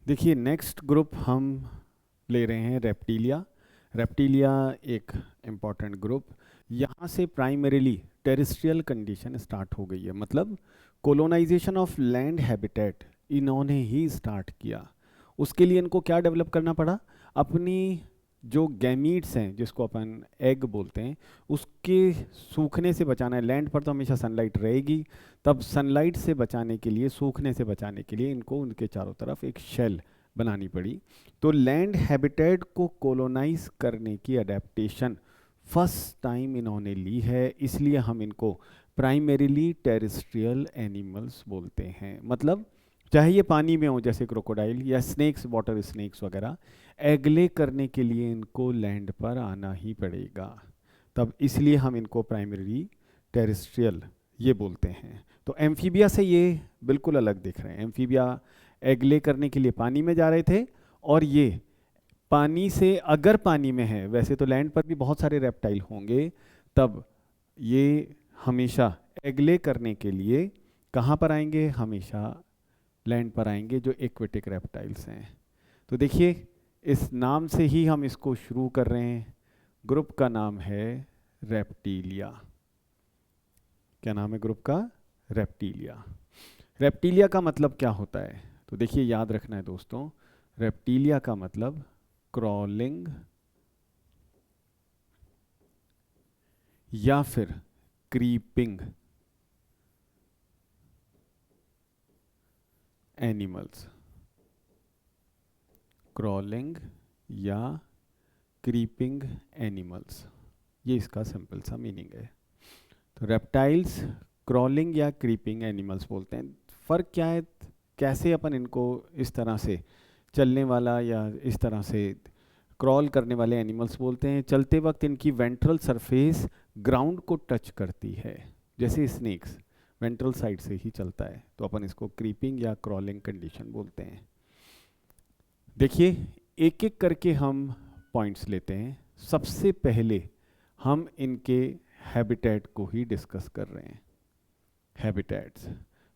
देखिए next group हम ले रहे हैं रेप्टिलिया। रेप्टिलिया एक इम्पॉर्टेंट ग्रुप। यहाँ से प्राइमरीली टेरेस्ट्रियल कंडीशन स्टार्ट हो गई है, मतलब कोलोनाइजेशन ऑफ लैंड हैबिटेट इन्होंने ही स्टार्ट किया। उसके लिए इनको क्या डेवलप करना पड़ा? अपनी जो गैमीट्स हैं, जिसको अपन एग बोलते हैं, उसके सूखने से बचाना है। लैंड पर तो हमेशा सनलाइट रहेगी, तब सनलाइट से बचाने के लिए, सूखने से बचाने के लिए इनको उनके चारों तरफ एक शेल बनानी पड़ी। तो लैंड हैबिटेट को कोलोनाइज करने की अडेप्टेशन फर्स्ट टाइम इन्होंने ली है, इसलिए हम इनको प्राइमरीली टेरेस्ट्रियल एनिमल्स बोलते हैं। मतलब चाहे ये पानी में हो जैसे क्रोकोडाइल या स्नेक्स, वाटर स्नेक्स वगैरह, एगले करने के लिए इनको लैंड पर आना ही पड़ेगा। तब इसलिए हम इनको प्राइमरी टेरेस्ट्रियल ये बोलते हैं। तो एम्फीबिया से ये बिल्कुल अलग दिख रहे हैं। एम्फीबिया एगले करने के लिए पानी में जा रहे थे, और ये पानी से, अगर पानी में है, वैसे तो लैंड पर भी बहुत सारे रेप्टाइल होंगे, तब ये हमेशा एगले करने के लिए कहाँ पर आएंगे? हमेशा लैंड पर आएंगे, जो एक्वेटिक रेप्टाइल्स हैं। तो देखिए इस नाम से ही हम इसको शुरू कर रहे हैं। ग्रुप का नाम है रेप्टिलिया। क्या नाम है ग्रुप का? रेप्टिलिया। रेप्टिलिया का मतलब क्या होता है? तो देखिए याद रखना है दोस्तों, रेप्टिलिया का मतलब क्रॉलिंग या फिर क्रीपिंग एनिमल्स। क्रॉलिंग या क्रीपिंग एनिमल्स, ये इसका सिंपल सा मीनिंग है। तो रेप्टाइल्स क्रॉलिंग या क्रीपिंग एनिमल्स बोलते हैं। फ़र्क क्या है? कैसे अपन इनको इस तरह से चलने वाला या इस तरह से क्रॉल करने वाले एनिमल्स बोलते हैं? चलते वक्त इनकी वेंट्रल सरफेस ग्राउंड को टच करती है, जैसे स्नेक्स वेंट्रल साइड से ही चलता है, तो अपन इसको क्रीपिंग या क्रॉलिंग कंडीशन बोलते हैं। देखिए एक एक करके हम पॉइंट्स लेते हैं। सबसे पहले हम इनके हैबिटेट को ही डिस्कस कर रहे हैं। हैबिटेट्स,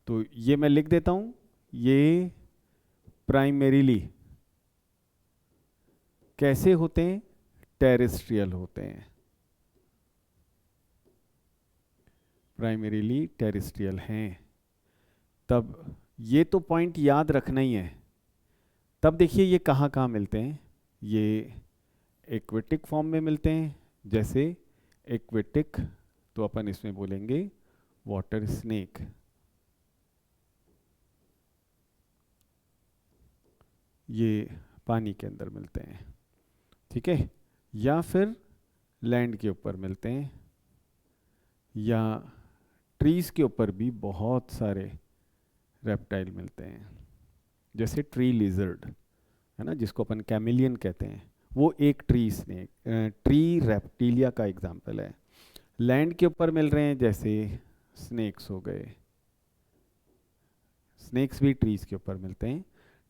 तो ये मैं लिख देता हूँ। ये प्राइमरीली कैसे होते हैं? टेरेस्ट्रियल होते हैं। प्राइमरीली टेरेस्ट्रियल हैं। तब ये तो पॉइंट याद रखना ही है। तब देखिए ये कहाँ कहाँ मिलते हैं? ये एक्वेटिक फॉर्म में मिलते हैं, जैसे एक्वेटिक, तो अपन इसमें बोलेंगे वाटर स्नेक। ये पानी के अंदर मिलते हैं, ठीक है। या फिर लैंड के ऊपर मिलते हैं, या ट्रीज के ऊपर भी बहुत सारे रेप्टाइल मिलते हैं, जैसे ट्री लिजर्ड है ना, जिसको अपन कैमिलियन कहते हैं, वो एक ट्री स्नेक, ट्री रेप्टिलिया का एग्जाम्पल है। लैंड के ऊपर मिल रहे हैं, जैसे स्नेक्स हो गए। स्नेक्स भी ट्रीज के ऊपर मिलते हैं।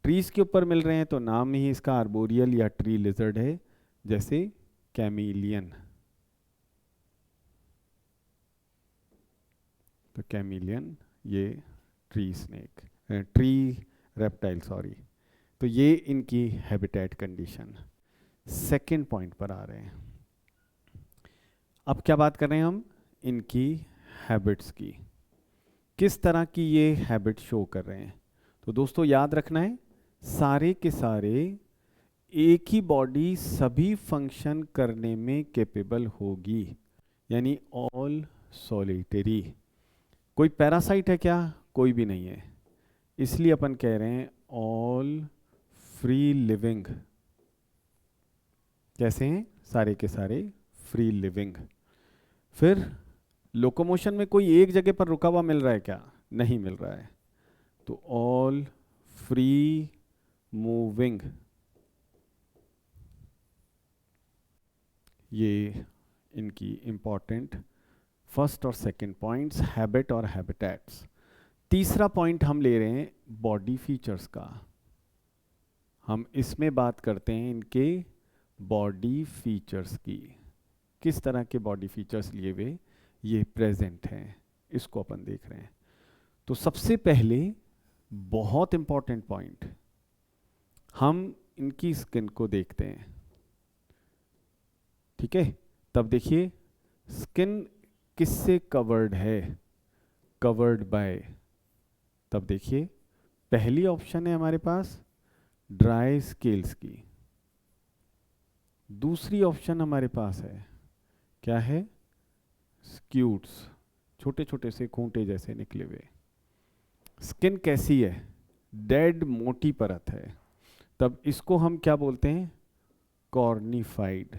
ट्रीज के ऊपर मिल रहे हैं तो नाम ही इसका आर्बोरियल या ट्री लिजर्ड है, जैसे कैमिलियन। तो कैमिलियन ये tree snake, tree reptile sorry. तो ये इनकी हैबिटेट कंडीशन। सेकंड पॉइंट पर आ रहे हैं। अब क्या बात कर रहे हैं हम? इनकी हैबिट्स की। किस तरह की ये हैबिट शो कर रहे हैं? तो दोस्तों याद रखना है, सारे के सारे एक ही बॉडी सभी फंक्शन करने में कैपेबल होगी, यानी ऑल सॉलिटरी। कोई पैरासाइट है क्या? कोई भी नहीं है। इसलिए अपन कह रहे हैं ऑल फ्री लिविंग। कैसे हैं? सारे के सारे फ्री लिविंग। फिर लोकोमोशन में कोई एक जगह पर रुका हुआ मिल रहा है क्या? नहीं मिल रहा है। तो ऑल फ्री मूविंग, ये इनकी इंपॉर्टेंट फर्स्ट और सेकंड पॉइंट्स, हैबिट और हैबिटेट्स। तीसरा पॉइंट हम ले रहे हैं बॉडी फीचर्स का। हम इसमें बात करते हैं इनके बॉडी फीचर्स की। किस तरह के बॉडी फीचर्स लिए हुए ये प्रेजेंट हैं, इसको अपन देख रहे हैं। तो सबसे पहले बहुत इंपॉर्टेंट पॉइंट, हम इनकी स्किन को देखते हैं, ठीक है। तब देखिए स्किन किससे कवर्ड है, कवर्ड बाय। तब देखिए पहली ऑप्शन है हमारे पास ड्राई स्केल्स की, दूसरी ऑप्शन हमारे पास है क्या है, स्क्यूट्स, छोटे छोटे से खूंटे जैसे निकले हुए। स्किन कैसी है, डेड मोटी परत है, तब इसको हम क्या बोलते हैं, कॉर्निफाइड।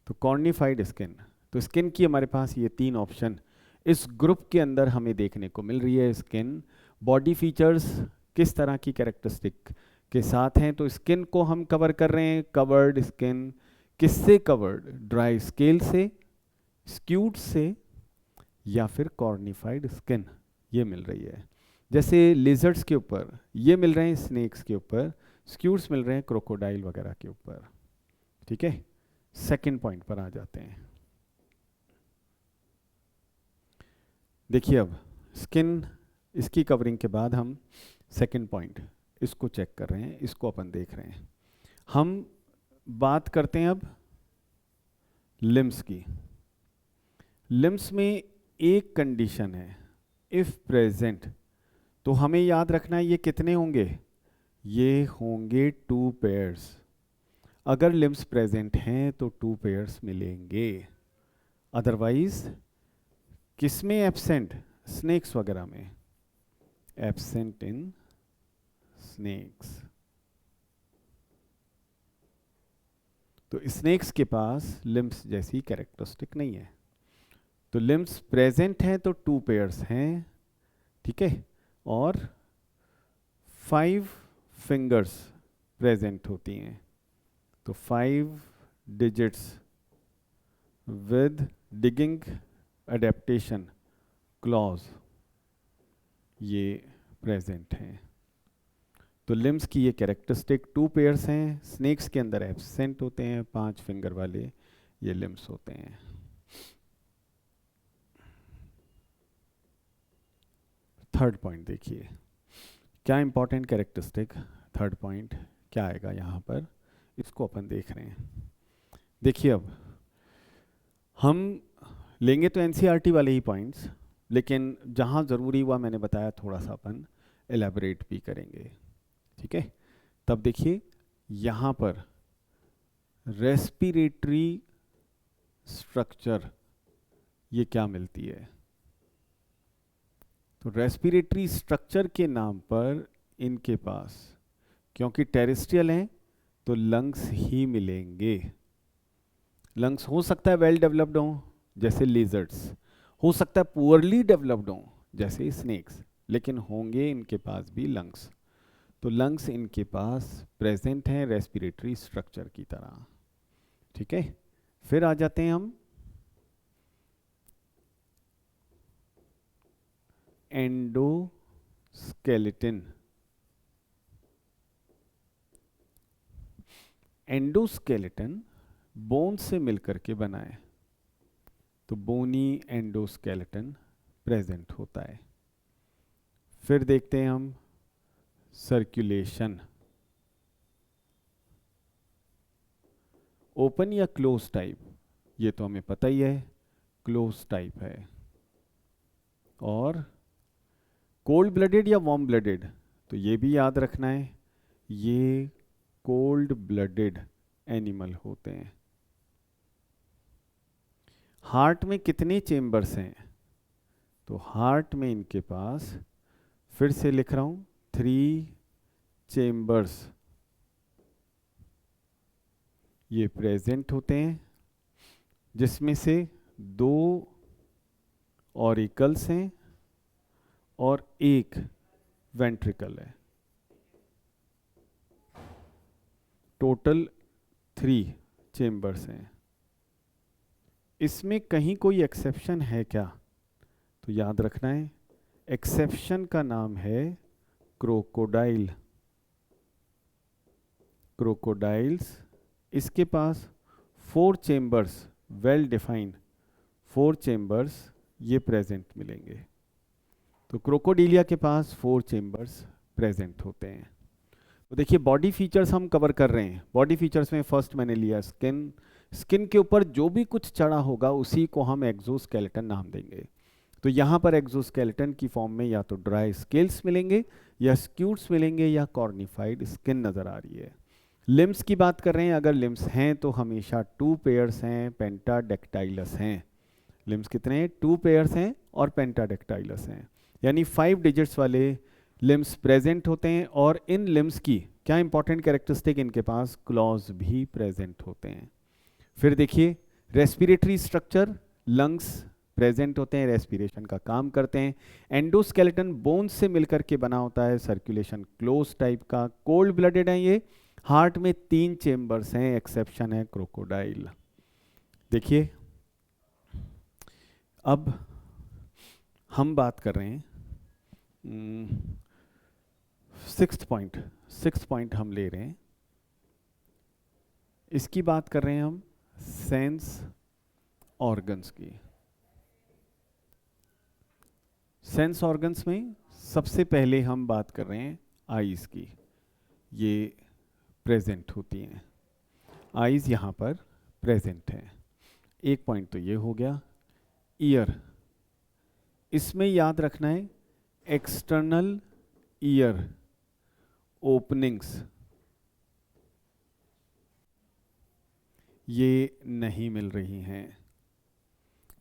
तो कॉर्निफाइड स्किन, तो स्किन की हमारे पास ये तीन ऑप्शन इस ग्रुप के अंदर हमें देखने को मिल रही है। स्किन बॉडी फीचर्स किस तरह की कैरेक्टरिस्टिक के साथ हैं, तो स्किन को हम कवर कर रहे हैं, कवर्ड स्किन। किससे कवर्ड, ड्राई स्केल से, स्क्यूट से, या फिर कॉर्निफाइड स्किन ये मिल रही है। जैसे लिजर्ड्स के ऊपर ये मिल रहे हैं, स्नेक्स के ऊपर स्क्यूट्स मिल रहे हैं, क्रोकोडाइल वगैरह के ऊपर, ठीक है। सेकंड पॉइंट पर आ जाते हैं। देखिए अब स्किन इसकी कवरिंग के बाद हम सेकंड पॉइंट इसको चेक कर रहे हैं, इसको अपन देख रहे हैं। हम बात करते हैं अब लिम्स की। लिम्स में एक कंडीशन है, इफ प्रेजेंट, तो हमें याद रखना है ये कितने होंगे, ये होंगे 2 पेयर्स। अगर लिम्स प्रेजेंट हैं तो 2 पेयर्स मिलेंगे, अदरवाइज किसमें एब्सेंट, स्नेक्स वगैरह में, एब्सेंट इन स्नेक्स। तो स्नेक्स के पास लिम्स जैसी कैरेक्टरिस्टिक नहीं है, तो लिम्स प्रेजेंट हैं तो 2 पेयर्स हैं, ठीक है। और 5 फिंगर्स प्रेजेंट होती हैं, तो 5 digits with digging adaptation clause ये प्रेजेंट हैं। तो लिम्स की ये कैरेक्टरिस्टिक 2 पेयर्स हैं, स्नेक्स के अंदर एब्सेंट होते हैं, 5 फिंगर वाले ये लिम्स होते हैं। थर्ड पॉइंट देखिए क्या इंपॉर्टेंट कैरेक्टरिस्टिक, थर्ड पॉइंट क्या आएगा यहाँ पर, इसको अपन देख रहे हैं। देखिए अब हम लेंगे तो एनसीईआरटी वाले ही पॉइंट्स, लेकिन जहाँ ज़रूरी हुआ मैंने बताया थोड़ा सा अपन एलैबोरेट भी करेंगे, ठीक है। तब देखिए यहाँ पर रेस्पिरेटरी स्ट्रक्चर ये क्या मिलती है, तो रेस्पिरेटरी स्ट्रक्चर के नाम पर इनके पास, क्योंकि टेरेस्ट्रियल हैं तो लंग्स ही मिलेंगे। लंग्स हो सकता है वेल डेवलप्ड हों जैसे लिजर्ड्स, हो सकता है पुअरली डेवलप्ड हों जैसे स्नेक्स, लेकिन होंगे इनके पास भी लंग्स। तो लंग्स इनके पास प्रेजेंट हैं रेस्पिरेटरी स्ट्रक्चर की तरह, ठीक है। फिर आ जाते हैं हम एंडोस्केलेटन। एंडोस्केलेटन बोन से मिलकर के बना है, तो बोनी एंडोस्केलेटन प्रेजेंट होता है। फिर देखते हैं हम सर्कुलेशन, ओपन या क्लोज टाइप, ये तो हमें पता ही है क्लोज टाइप है। और कोल्ड ब्लडेड या वार्म ब्लडेड, तो ये भी याद रखना है, ये कोल्ड ब्लडेड एनिमल होते हैं। हार्ट में कितने चेम्बर्स हैं, तो हार्ट में इनके पास, फिर से लिख रहा हूं, 3 चेम्बर्स ये प्रेजेंट होते हैं, जिसमें से 2 ऑरिकल्स हैं और 1 वेंट्रिकल है, टोटल 3 चेम्बर्स हैं। इसमें कहीं कोई एक्सेप्शन है क्या, तो याद रखना है एक्सेप्शन का नाम है क्रोकोडाइल। क्रोकोडाइल्स इसके पास 4 चेम्बर्स वेल डिफाइंड, 4 चेम्बर्स ये प्रेजेंट मिलेंगे। तो क्रोकोडीलिया के पास 4 चेम्बर्स प्रेजेंट होते हैं। तो देखिए बॉडी फीचर्स हम कवर कर रहे हैं। बॉडी फीचर्स में फर्स्ट मैंने लिया स्किन। स्किन के ऊपर जो भी कुछ चढ़ा होगा उसी को हम एक्सोस्केलेटन नाम देंगे। तो यहाँ पर एक्सोस्केलेटन की फॉर्म में या तो ड्राई स्केल्स मिलेंगे या स्क्यूट्स मिलेंगे या कॉर्निफाइड स्किन नज़र आ रही है। लिम्स की बात कर रहे हैं, अगर लिम्स हैं तो हमेशा 2 पेयर्स हैं, पेंटाडेक्टाइलस हैं। लिम्स कितने हैं? 2 पेयर्स हैं और पेंटाडेक्टाइलस हैं, यानी 5 डिजिट्स वाले लिम्स प्रेजेंट होते हैं। और इन लिम्स की क्या इंपॉर्टेंट कैरेक्टरिस्टिक, इनके पास क्लॉज भी प्रेजेंट होते हैं। फिर देखिए रेस्पिरेटरी स्ट्रक्चर, लंग्स प्रेजेंट होते हैं, रेस्पिरेशन का काम करते हैं। एंडोस्केलेटन बोन से मिलकर के बना होता है, सर्कुलेशन क्लोज टाइप का। कोल्ड ब्लडेड है ये। हार्ट में 3 चेम्बर्स हैं, एक्सेप्शन है क्रोकोडाइल। देखिए अब हम बात कर रहे हैं 6th पॉइंट हम ले रहे हैं। इसकी बात कर रहे हैं हम सेंस ऑर्गन्स की। सेंस ऑर्गन्स में सबसे पहले हम बात कर रहे हैं आईज की। ये प्रेजेंट होती हैं, आईज यहाँ पर प्रेजेंट हैं। एक पॉइंट तो ये हो गया। ईयर, इसमें याद रखना है एक्सटर्नल ईयर ओपनिंग्स ये नहीं मिल रही हैं,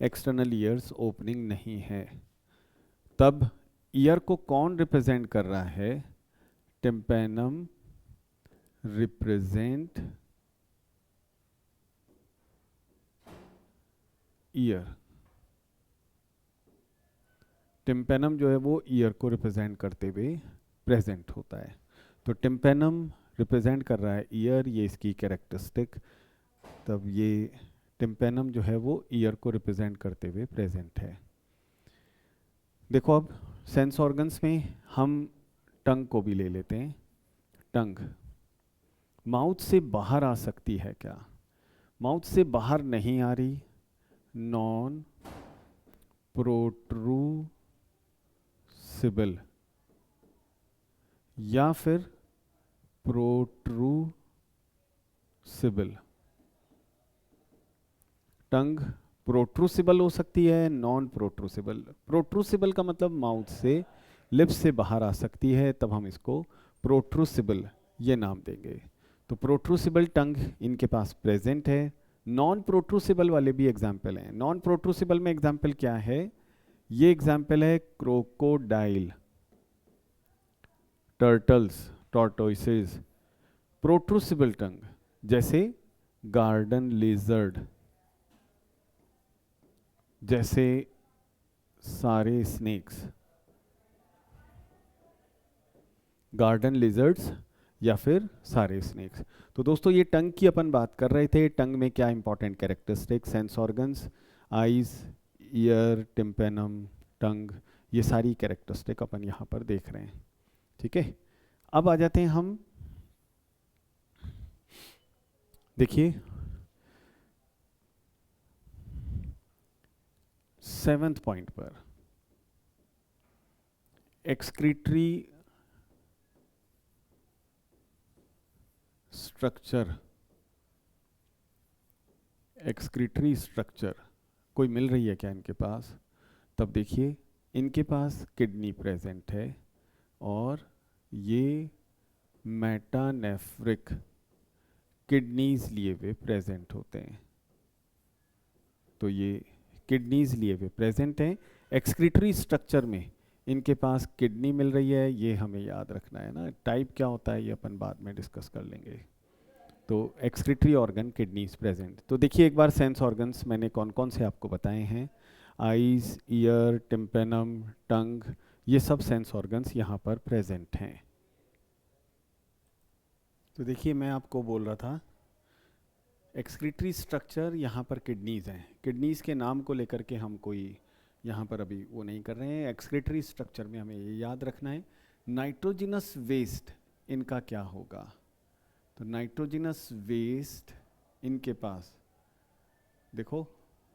एक्सटर्नल ईयर्स ओपनिंग नहीं है। तब ईयर को कौन रिप्रेजेंट कर रहा है? Tympanum represent year. टिम्पैनम जो है वो ईयर को रिप्रेजेंट करते हुए प्रेजेंट होता है। तो टिम्पैनम रिप्रेजेंट कर रहा है ईयर, ये इसकी कैरेक्टरिस्टिक। तब ये टिम्पैनम जो है वो ईयर को रिप्रेजेंट करते हुए प्रेजेंट है। देखो अब सेंस ऑर्गन्स में हम टंग को भी ले लेते हैं। टंग माउथ से बाहर आ सकती है क्या? माउथ से बाहर नहीं आ रही, नॉन प्रोट्रूसिबल या फिर प्रोट्रूसिबल। टंग प्रोट्रूसिबल हो सकती है, नॉन प्रोट्रूसिबल। प्रोट्रूसिबल का मतलब माउथ से, लिप्स से बाहर आ सकती है, तब हम इसको प्रोट्रूसिबल ये नाम देंगे। तो प्रोट्रूसिबल टंग इनके पास प्रेजेंट है। नॉन प्रोट्रूसिबल वाले भी एग्जाम्पल हैं। नॉन प्रोट्रूसिबल में एग्जाम्पल क्या है? ये एग्जाम्पल है क्रोकोडाइल, टर्टल्स, टॉर्टोइसेस। प्रोट्रूसिबल टंग जैसे गार्डन लिजर्ड, जैसे सारे स्नेक्स, गार्डन लिजर्ड्स या फिर सारे स्नेक्स। तो दोस्तों ये टंग की अपन बात कर रहे थे। टंग में क्या important characteristic, sense organs, eyes, ear, tympanum, tongue, ये सारी कैरेक्टरिस्टिक अपन यहाँ पर देख रहे हैं। ठीक है, अब आ जाते हैं हम, देखिए 7th पॉइंट पर, एक्सक्रीटरी स्ट्रक्चर। एक्सक्रीटरी स्ट्रक्चर कोई मिल रही है क्या इनके पास? तब देखिए इनके पास किडनी प्रेजेंट है और ये मेटानेफ्रिक किडनीज लिए हुए प्रेजेंट होते हैं। तो ये किडनीज लिए हुए प्रेजेंट हैं। एक्सक्रीटरी स्ट्रक्चर में इनके पास किडनी मिल रही है, ये हमें याद रखना है ना। टाइप क्या होता है ये अपन बाद में डिस्कस कर लेंगे। तो एक्सक्रीटरी ऑर्गन किडनीज प्रेजेंट। तो देखिए एक बार सेंस ऑर्गन्स मैंने कौन कौन से आपको बताए हैं, आईज, ईयर, टिम्पैनम, टंग, ये सब सेंस ऑर्गन्स यहाँ पर प्रेजेंट हैं। तो देखिए मैं आपको बोल रहा था एक्सक्रीटरी स्ट्रक्चर, यहाँ पर किडनीज हैं। किडनीज के नाम को लेकर के हम कोई यहाँ पर अभी वो नहीं कर रहे हैं। एक्सक्रीटरी स्ट्रक्चर में हमें ये याद रखना है नाइट्रोजिनस वेस्ट इनका क्या होगा। तो नाइट्रोजिनस वेस्ट इनके पास देखो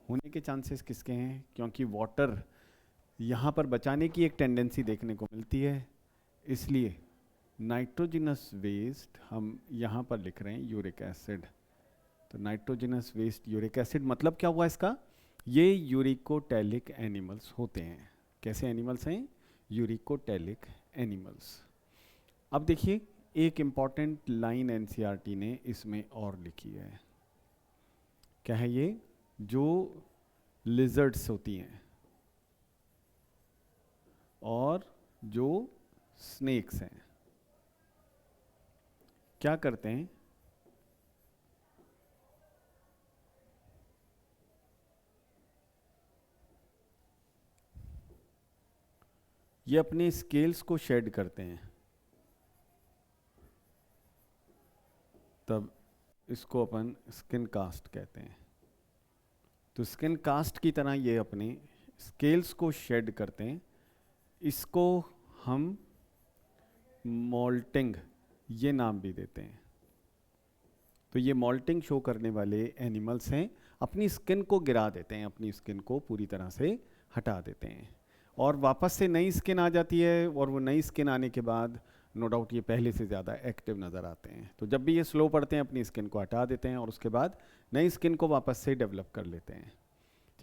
होने के चांसेस किसके हैं? क्योंकि वाटर यहाँ पर बचाने की एक टेंडेंसी देखने को मिलती है, इसलिए नाइट्रोजिनस वेस्ट हम यहाँ पर लिख रहे हैं यूरिक एसिड। तो नाइट्रोजिनस वेस्ट यूरिक एसिड मतलब क्या हुआ इसका? ये यूरिकोटैलिक एनिमल्स होते हैं। कैसे एनिमल्स हैं? Uricotelic animals. अब देखिए एक इम्पॉर्टेंट लाइन एनसीईआरटी ने इसमें और लिखी है। क्या है ये? जो लिजर्ड्स होती हैं और जो स्नेक्स हैं, क्या करते हैं? ये अपने स्केल्स को शेड करते हैं, तब इसको अपन स्किन कास्ट कहते हैं। तो स्किन कास्ट की तरह ये अपने स्केल्स को शेड करते हैं, इसको हम मोल्टिंग ये नाम भी देते हैं। तो ये मोल्टिंग शो करने वाले एनिमल्स हैं, अपनी स्किन को गिरा देते हैं, अपनी स्किन को पूरी तरह से हटा देते हैं और वापस से नई स्किन आ जाती है, और वो नई स्किन आने के बाद नो डाउट ये पहले से ज़्यादा एक्टिव नज़र आते हैं। तो जब भी ये स्लो पड़ते हैं अपनी स्किन को हटा देते हैं और उसके बाद नई स्किन को वापस से डेवलप कर लेते हैं।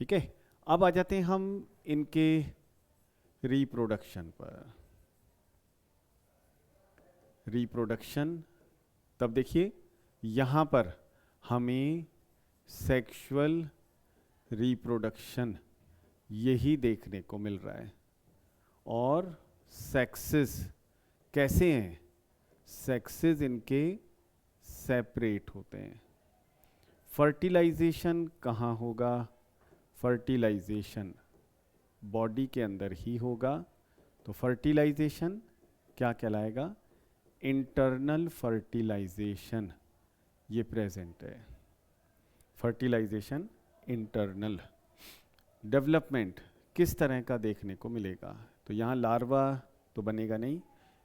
ठीक है, अब आ जाते हैं हम इनके रिप्रोडक्शन पर। रिप्रोडक्शन, तब देखिए यहाँ पर हमें सेक्सुअल रिप्रोडक्शन यही देखने को मिल रहा है। और सेक्सेस कैसे हैं? सेक्सेस इनके सेपरेट होते हैं। फर्टिलाइजेशन कहाँ होगा? फर्टिलाइजेशन बॉडी के अंदर ही होगा। तो फर्टिलाइजेशन क्या कहलाएगा? इंटरनल फर्टिलाइजेशन ये प्रेजेंट है। Fertilisation internal. डेवलपमेंट किस तरह का देखने को मिलेगा? तो यहाँ लार्वा तो बनेगा नहीं,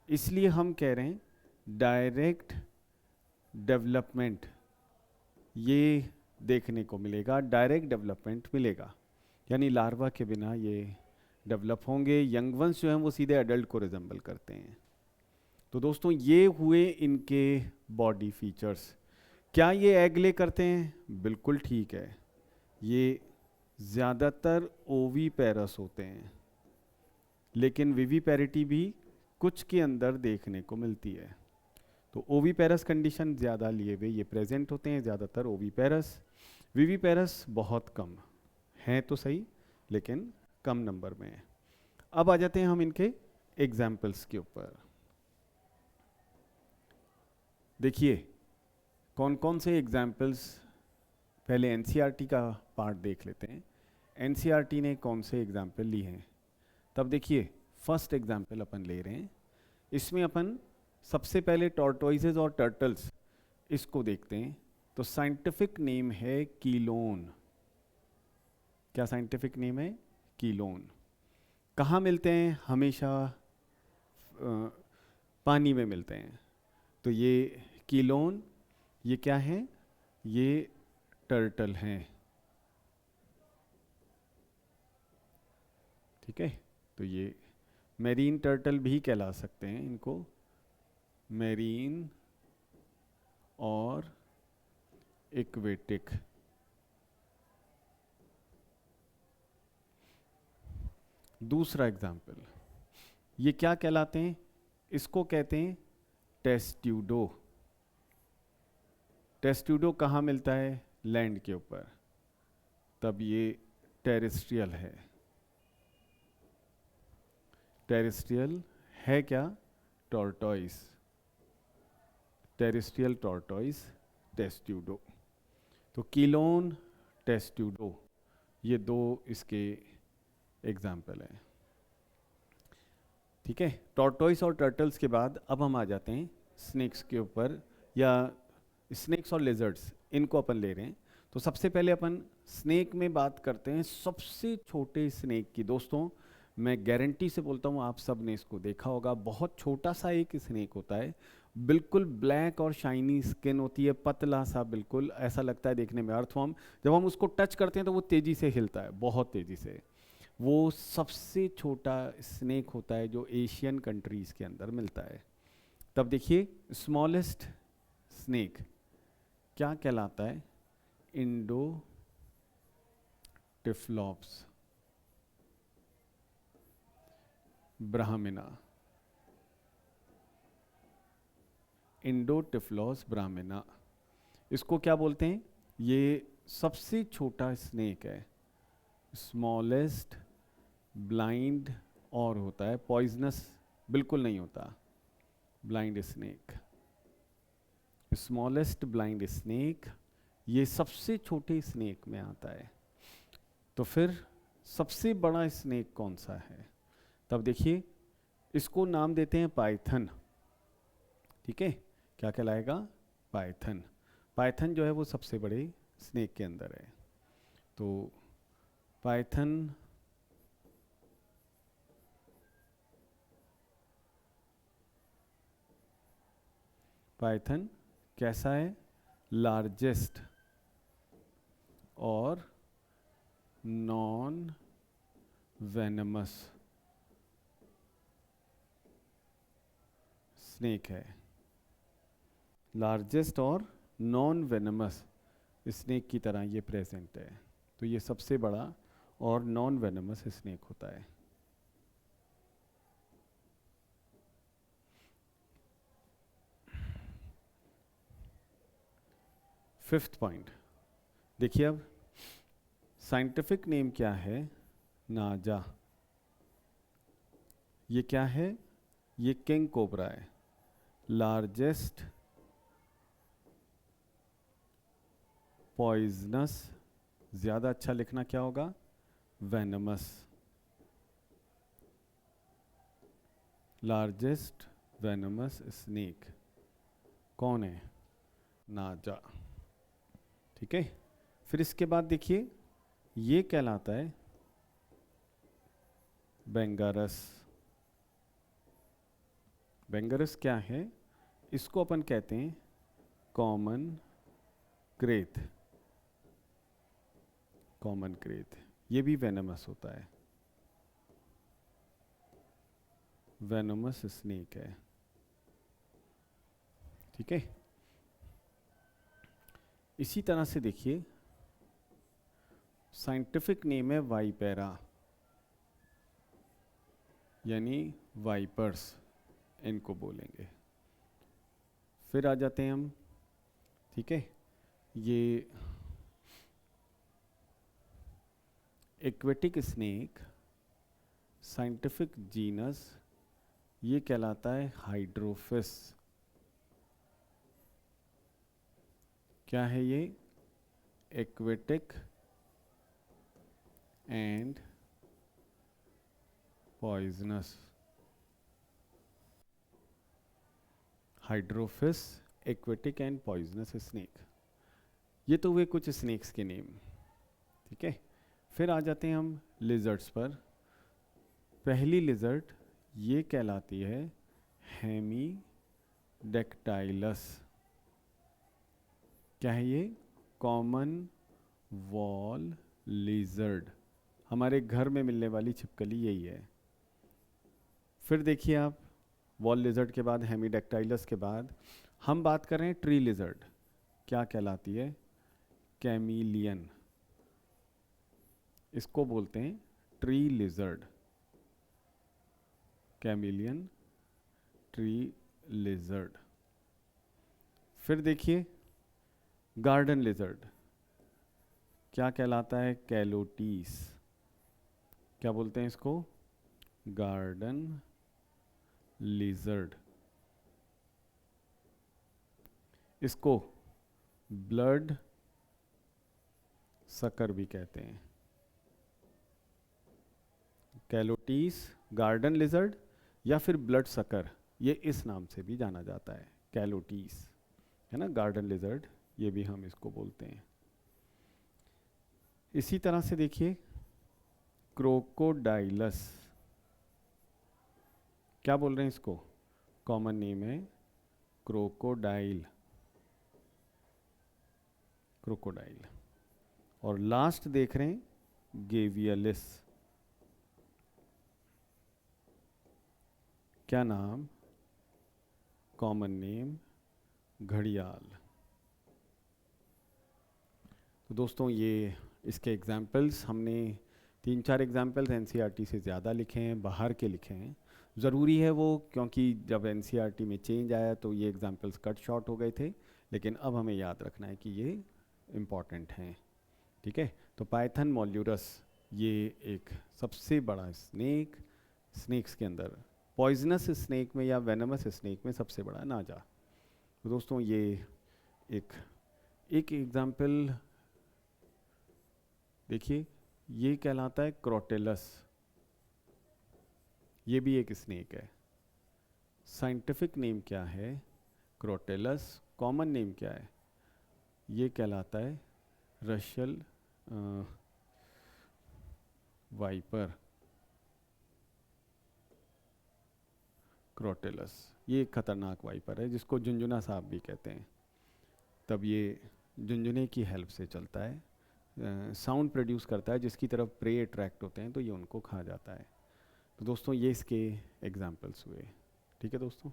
इसलिए हम कह रहे हैं डायरेक्ट डेवलपमेंट ये देखने को मिलेगा, डायरेक्ट डेवलपमेंट मिलेगा, यानी लार्वा के बिना ये डेवलप होंगे। यंग वंस जो हैं वो सीधे एडल्ट को रिजेंबल करते हैं। तो दोस्तों ये हुए इनके बॉडी फीचर्स। क्या ये एग ले करते हैं? बिल्कुल ठीक है, ये ज़्यादातर ओवीपेरस होते हैं, लेकिन विविपेरिटी भी कुछ के अंदर देखने को मिलती है। तो ओवीपेरस कंडीशन ज़्यादा लिए हुए ये प्रेजेंट होते हैं, ज़्यादातर ओवीपेरस। विविपेरस बहुत कम हैं तो सही, लेकिन कम नंबर में है। अब आ जाते हैं हम इनके एग्जाम्पल्स के ऊपर। देखिए कौन कौन से एग्जाम्पल्स, पहले एनसीईआरटी का पार्ट देख लेते हैं। एनसीईआरटी ने कौन से एग्जाम्पल लिए हैं? तब देखिए फर्स्ट एग्जाम्पल अपन ले रहे हैं। इसमें अपन सबसे पहले टॉर्टोइजेज और टर्टल्स इसको देखते हैं। तो साइंटिफिक नेम है कीलोन। क्या साइंटिफिक नेम है? कीलोन। कहाँ मिलते हैं? हमेशा पानी में मिलते हैं। तो ये कीलोन, ये क्या है? ये टर्टल हैं। ठीक है, तो ये मैरीन टर्टल भी कहला सकते हैं इनको, मैरीन और एक्वेटिक। दूसरा एग्जाम्पल, ये क्या कहलाते हैं? इसको कहते हैं टेस्ट्यूडो। टेस्ट्यूडो कहाँ मिलता है? लैंड के ऊपर, तब ये टेरेस्ट्रियल है। टेरेस्ट्रियल है क्या? टॉर्टोइस। Terrestrial tortoise testudo. तो कीलोन, टेस्ट्यूडो, ये दो इसके एग्जाम्पल हैं। ठीक है, टॉर्टोइस और टर्टल्स के बाद अब हम आ जाते हैं स्नेक्स के ऊपर, या स्नेक्स और लेजर्ड्स, इनको अपन ले रहे हैं। तो सबसे पहले अपन स्नेक में बात करते हैं, सबसे छोटे स्नेक की। दोस्तों मैं गारंटी से बोलता हूँ आप सब ने इसको देखा होगा, बहुत छोटा सा एक स्नेक होता है बिल्कुल ब्लैक और शाइनी स्किन होती है, पतला सा, बिल्कुल ऐसा लगता है देखने में अर्थवर्म। जब हम उसको टच करते हैं तो वो तेज़ी से हिलता है, बहुत तेज़ी से। वो सबसे छोटा स्नेक होता है जो एशियन कंट्रीज़ के अंदर मिलता है। तब देखिए स्मॉलेस्ट स्नेक क्या कहलाता है? इंडो टिफ्लॉप्स ब्राह्मणा, इंडोटिफ्लॉस ब्राह्मणा, इसको क्या बोलते हैं? ये सबसे छोटा स्नेक है, स्मॉलेस्ट ब्लाइंड, और होता है पॉइजनस बिल्कुल नहीं होता, blind snake, smallest blind snake, ये सबसे छोटे स्नेक में आता है। तो फिर सबसे बड़ा स्नेक कौन सा है? तब देखिए इसको नाम देते हैं पाइथन, ठीक है, क्या कहलाएगा? पाइथन। पाइथन जो है वो सबसे बड़े स्नेक के अंदर है। तो पाइथन पाइथन कैसा है? लार्जेस्ट और नॉन वेनमस स्नेक है, लार्जेस्ट और नॉन वेनमस स्नेक की तरह ये प्रेजेंट है। तो ये सबसे बड़ा और नॉन वेनमस स्नेक होता है। फिफ्थ पॉइंट देखिए, अब साइंटिफिक नेम क्या है? नाजा। ये क्या है? ये किंग कोबरा है, लार्जेस्ट पॉइजनस, ज़्यादा अच्छा लिखना क्या होगा? वेनमस, लार्जेस्ट वेनमस स्नेक कौन है? नाजा, ठीक है। फिर इसके बाद देखिए ये कहलाता है बेंगारस। बेंगारस क्या है? इसको अपन कहते हैं कॉमन क्रेथ, कॉमन क्रेथ, ये भी वेनमस होता है, वेनमस स्नेक है, ठीक है। इसी तरह से देखिए साइंटिफिक नेम है वाइपेरा, यानी वाइपर्स इनको बोलेंगे। फिर आ जाते हैं हम, ठीक है, ये एक्वेटिक स्नेक साइंटिफिक जीनस ये कहलाता है हाइड्रोफिस। क्या है ये? Aquatic and poisonous, Hydrophis, aquatic and poisonous snake. ये तो हुए कुछ स्नेक्स के नेम, ठीक है। फिर आ जाते हैं हम लिजर्ड्स पर। पहली लिजर्ड ये कहलाती है हेमीडेक्टाइलस। क्या है ये? कॉमन वॉल लिजर्ड, हमारे घर में मिलने वाली छिपकली यही है। फिर देखिए आप, वॉल लिजर्ड के बाद, हेमीडेक्टाइलस के बाद हम बात कर रहे हैं ट्री लिजर्ड, क्या कहलाती है? कैमिलियन, इसको बोलते हैं tree lizard, chameleon tree lizard. फिर देखिए गार्डन लिजर्ड क्या कहलाता है? कैलोटीस, क्या बोलते हैं इसको? Garden lizard. इसको ब्लड सकर भी कहते हैं, कैलोटीस, गार्डन लिजर्ड या फिर ब्लड सकर, ये इस नाम से भी जाना जाता है, कैलोटीस, है ना, गार्डन लिजर्ड ये भी हम इसको बोलते हैं। इसी तरह से देखिए क्रोकोडाइलस, क्या बोल रहे हैं इसको? कॉमन नेम है क्रोकोडाइल, क्रोकोडाइल। और लास्ट देख रहे हैं गेवियलिस, क्या नाम, कॉमन नेम घड़ियाल। तो दोस्तों ये इसके एग्जाम्पल्स हमने 3-4 एग्जाम्पल्स एनसीईआरटी से ज़्यादा लिखे हैं, बाहर के लिखे हैं। ज़रूरी है वो, क्योंकि जब एनसीईआरटी में चेंज आया तो ये एग्जाम्पल्स कट शॉर्ट हो गए थे, लेकिन अब हमें याद रखना है कि ये इम्पॉर्टेंट हैं। ठीक है, तो पाइथन मोल्यूरस ये एक सबसे बड़ा स्नेक, स्नेक्स के अंदर पॉइजनस स्नेक में या वेनमस स्नेक में सबसे बड़ा नाजा। तो दोस्तों ये एक एग्जाम्पल देखिए, ये कहलाता है क्रोटेलस, ये भी एक स्नेक है। साइंटिफिक नेम क्या है, क्रोटेलस। कॉमन नेम क्या है, ये कहलाता है रशियल वाइपर, क्रोटेलस। ये एक खतरनाक वाइपर है जिसको झुंझुना सांप भी कहते हैं। तब ये झुंझुने की हेल्प से चलता है, साउंड प्रोड्यूस करता है, जिसकी तरफ प्रे अट्रैक्ट होते हैं तो ये उनको खा जाता है। तो दोस्तों ये इसके एग्जाम्पल्स हुए। ठीक है दोस्तों।